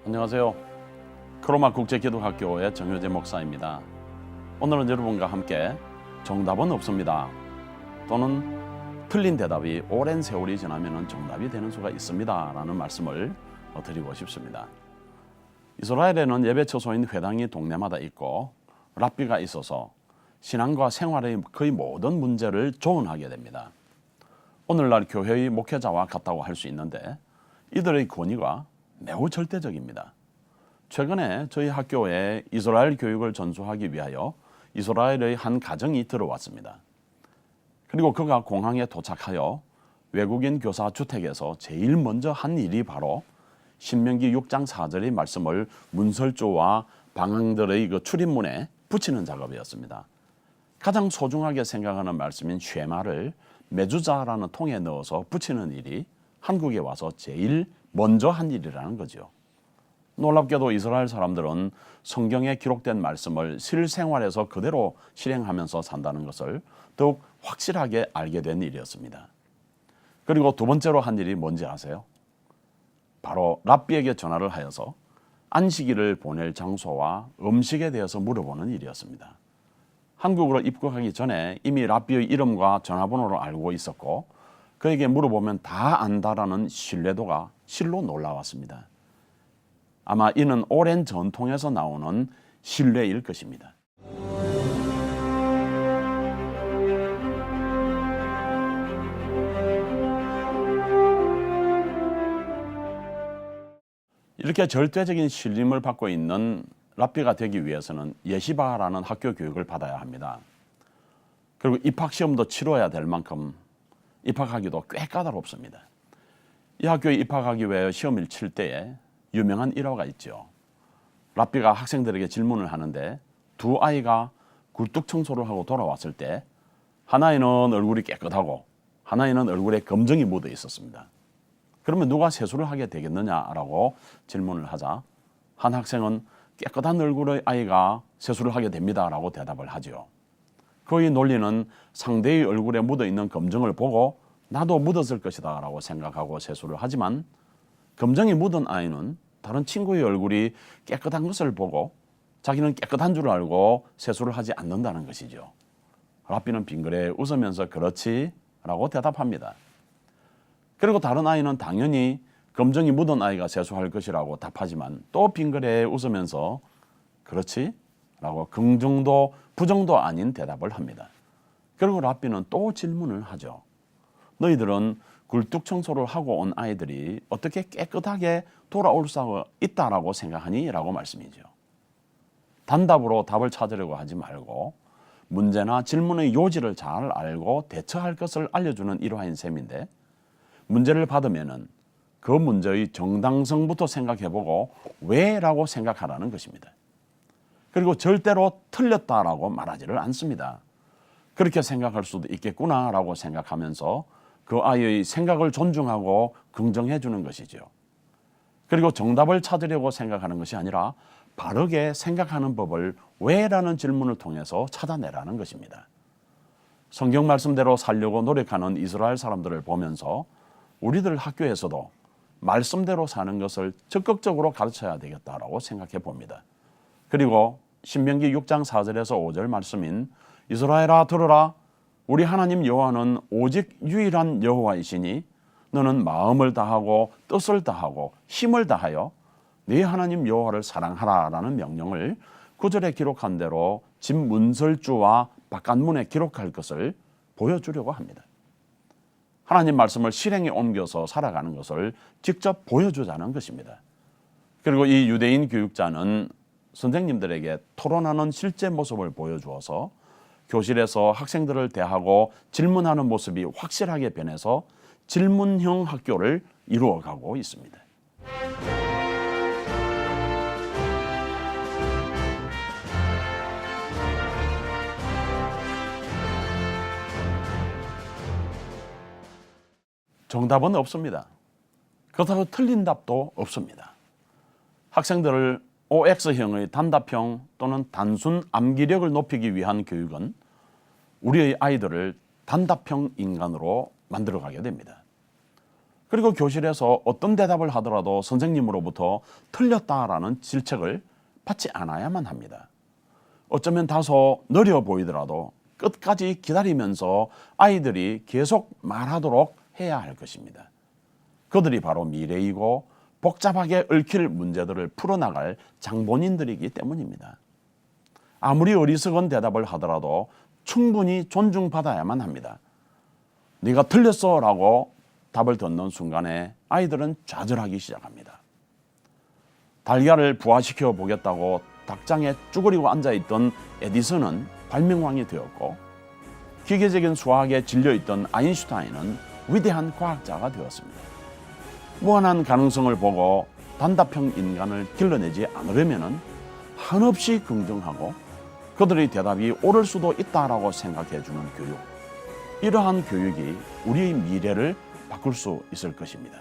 안녕하세요. 크로마 국제기독학교의 정효재 목사입니다. 오늘은 여러분과 함께 정답은 없습니다. 또는 틀린 대답이 오랜 세월이 지나면 정답이 되는 수가 있습니다. 라는 말씀을 드리고 싶습니다. 이스라엘에는 예배 처소인 회당이 동네마다 있고 랍비가 있어서 신앙과 생활의 거의 모든 문제를 조언하게 됩니다. 오늘날 교회의 목회자와 같다고 할 수 있는데 이들의 권위가 매우 절대적입니다. 최근에 저희 학교에 이스라엘 교육을 전수하기 위하여 이스라엘의 한 가정이 들어왔습니다. 그리고 그가 공항에 도착하여 외국인 교사 주택에서 제일 먼저 한 일이 바로 신명기 6장 4절의 말씀을 문설조와 방황들의 그 출입문에 붙이는 작업이었습니다. 가장 소중하게 생각하는 말씀인 쉐마를 메주자라는 통에 넣어서 붙이는 일이 한국에 와서 제일 먼저 한 일이라는 거죠. 놀랍게도 이스라엘 사람들은 성경에 기록된 말씀을 실생활에서 그대로 실행하면서 산다는 것을 더욱 확실하게 알게 된 일이었습니다. 그리고 두 번째로 한 일이 뭔지 아세요? 바로 랍비에게 전화를 하여서 안식일을 보낼 장소와 음식에 대해서 물어보는 일이었습니다. 한국으로 입국하기 전에 이미 랍비의 이름과 전화번호를 알고 있었고 그에게 물어보면 다 안다라는 신뢰도가 실로 놀라웠습니다. 아마 이는 오랜 전통에서 나오는 신뢰일 것입니다. 이렇게 절대적인 신림을 받고 있는 랍비가 되기 위해서는 예시바라는 학교 교육을 받아야 합니다. 그리고 입학시험도 치러야 될 만큼 입학하기도 꽤 까다롭습니다. 이 학교에 입학하기 위해 시험을 칠 때에 유명한 일화가 있죠. 랍비가 학생들에게 질문을 하는데 두 아이가 굴뚝 청소를 하고 돌아왔을 때 하나에는 얼굴이 깨끗하고 하나에는 얼굴에 검정이 묻어 있었습니다. 그러면 누가 세수를 하게 되겠느냐라고 질문을 하자 한 학생은 깨끗한 얼굴의 아이가 세수를 하게 됩니다라고 대답을 하죠. 그의 논리는 상대의 얼굴에 묻어있는 검정을 보고 나도 묻었을 것이다 라고 생각하고 세수를 하지만 검정이 묻은 아이는 다른 친구의 얼굴이 깨끗한 것을 보고 자기는 깨끗한 줄 알고 세수를 하지 않는다는 것이죠. 랍비는 빙그레 웃으면서 그렇지 라고 대답합니다. 그리고 다른 아이는 당연히 검정이 묻은 아이가 세수할 것이라고 답하지만 또 빙그레 웃으면서 그렇지? 라고 긍정도 부정도 아닌 대답을 합니다. 그리고 랍비는 또 질문을 하죠. 너희들은 굴뚝 청소를 하고 온 아이들이 어떻게 깨끗하게 돌아올 수 있다라고 생각하니? 라고 말씀이죠. 단답으로 답을 찾으려고 하지 말고 문제나 질문의 요지를 잘 알고 대처할 것을 알려주는 일화인 셈인데 문제를 받으면은 그 문제의 정당성부터 생각해보고 왜라고 생각하라는 것입니다. 그리고 절대로 틀렸다라고 말하지를 않습니다. 그렇게 생각할 수도 있겠구나라고 생각하면서 그 아이의 생각을 존중하고 긍정해 주는 것이죠. 그리고 정답을 찾으려고 생각하는 것이 아니라 바르게 생각하는 법을 왜라는 질문을 통해서 찾아내라는 것입니다. 성경 말씀대로 살려고 노력하는 이스라엘 사람들을 보면서 우리들 학교에서도 말씀대로 사는 것을 적극적으로 가르쳐야 되겠다라고 생각해 봅니다. 그리고 신명기 6장 4절에서 5절 말씀인 이스라엘아 들으라 우리 하나님 여호와는 오직 유일한 여호와이시니 너는 마음을 다하고 뜻을 다하고 힘을 다하여 네 하나님 여호와를 사랑하라라는 명령을 9절에 기록한 대로 집 문설주와 바깥문에 기록할 것을 보여주려고 합니다. 하나님 말씀을 실행에 옮겨서 살아가는 것을 직접 보여주자는 것입니다. 그리고 이 유대인 교육자는 선생님들에게 토론하는 실제 모습을 보여주어서 교실에서 학생들을 대하고 질문하는 모습이 확실하게 변해서 질문형 학교를 이루어가고 있습니다. 정답은 없습니다. 그렇다고 틀린 답도 없습니다. 학생들을 OX형의 단답형 또는 단순 암기력을 높이기 위한 교육은 우리의 아이들을 단답형 인간으로 만들어가게 됩니다. 그리고 교실에서 어떤 대답을 하더라도 선생님으로부터 틀렸다라는 질책을 받지 않아야만 합니다. 어쩌면 다소 느려 보이더라도 끝까지 기다리면서 아이들이 계속 말하도록 해야 할 것입니다. 그들이 바로 미래이고 복잡하게 얽힐 문제들을 풀어나갈 장본인들이기 때문입니다. 아무리 어리석은 대답을 하더라도 충분히 존중받아야만 합니다. 네가 틀렸어 라고 답을 듣는 순간에 아이들은 좌절하기 시작합니다. 달걀을 부화시켜 보겠다고 닭장에 쭈그리고 앉아있던 에디슨은 발명왕이 되었고, 기계적인 수학에 질려있던 아인슈타인은 위대한 과학자가 되었습니다. 무한한 가능성을 보고 단답형 인간을 길러내지 않으려면 한없이 긍정하고 그들의 대답이 옳을 수도 있다라고 생각해주는 교육, 이러한 교육이 우리의 미래를 바꿀 수 있을 것입니다.